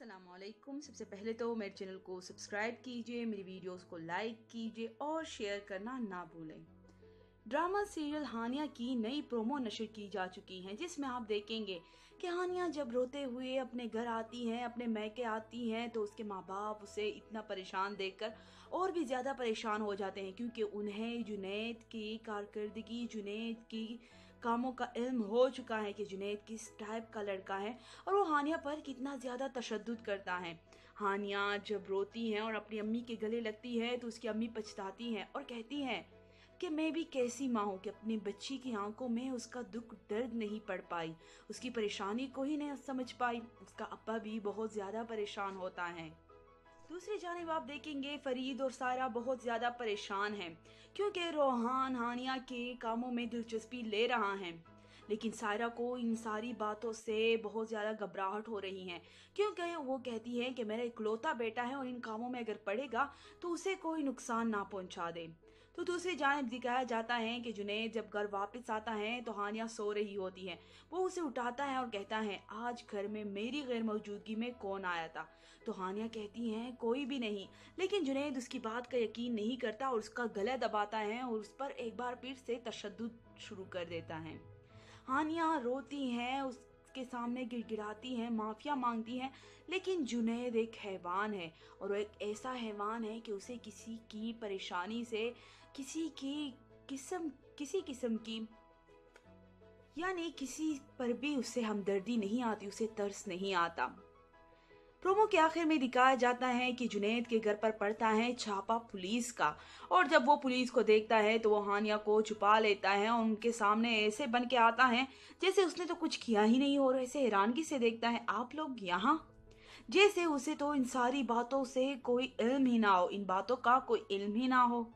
अस्सलामुअलैकुम। सबसे पहले तो मेरे चैनल को सब्सक्राइब कीजिए, मेरी वीडियोस को लाइक कीजिए और शेयर करना ना भूलें। ड्रामा सीरियल हानिया की नई प्रोमो नशर की जा चुकी हैं, जिसमें आप देखेंगे कि हानिया जब रोते हुए अपने घर आती हैं, अपने मैके आती हैं, तो उसके माँ बाप उसे इतना परेशान देखकर और भी ज़्यादा परेशान हो जाते हैं, क्योंकि उन्हें जुनैद की कारकर्दगी, जुनैद की कामों का इल्म हो चुका है कि जुनैद किस टाइप का लड़का है और वो हानिया पर कितना ज़्यादा तशद्दुद करता है। हानिया जब रोती हैं और अपनी अम्मी के गले लगती है तो उसकी अम्मी पछताती हैं और कहती हैं कि मैं भी कैसी माँ हूँ कि अपनी बच्ची की आंखों में उसका दुख दर्द नहीं पड़ पाई, उसकी परेशानी को ही नहीं समझ पाई। उसका अब्बा भी बहुत ज़्यादा परेशान होता है। दूसरी जानिब आप देखेंगे फरीद और सारा बहुत ज़्यादा परेशान हैं, क्योंकि रोहान हानिया के कामों में दिलचस्पी ले रहा है, लेकिन सायरा को इन सारी बातों से बहुत ज़्यादा घबराहट हो रही है, क्योंकि वो कहती है कि मेरा इकलौता बेटा है और इन कामों में अगर पड़ेगा तो उसे कोई नुकसान ना पहुंचा दे। तो दूसरी जानिब दिखाया जाता है कि जुनैद जब घर वापस आता है तो हानिया सो रही होती है। वो उसे उठाता है और कहता है, आज घर में मेरी गैर मौजूदगी में कौन आया था? तो हानिया कहती है, कोई भी नहीं। लेकिन जुनैद उसकी बात का यकीन नहीं करता और उसका गला दबाता है और उस पर एक बार फिर से तशद्दुद शुरू कर देता है। हानिया रोती हैं, उसके सामने गिड़गिड़ाती हैं, माफिया मांगती हैं, लेकिन जुनैद एक हैवान है और वो एक ऐसा हैवान है कि उसे किसी की परेशानी से किसी किस्म की यानी किसी पर भी उसे हमदर्दी नहीं आती, उसे तरस नहीं आता। प्रोमो के आखिर में दिखाया जाता है कि जुनैद के घर पर पड़ता है छापा पुलिस का, और जब वो पुलिस को देखता है तो वो हानिया को छुपा लेता है और उनके सामने ऐसे बन के आता है जैसे उसने तो कुछ किया ही नहीं और ऐसे हैरानगी से देखता है, आप लोग यहाँ, जैसे उसे तो इन सारी बातों से कोई इल्म ही ना हो, इन बातों का कोई इल्म ही ना हो।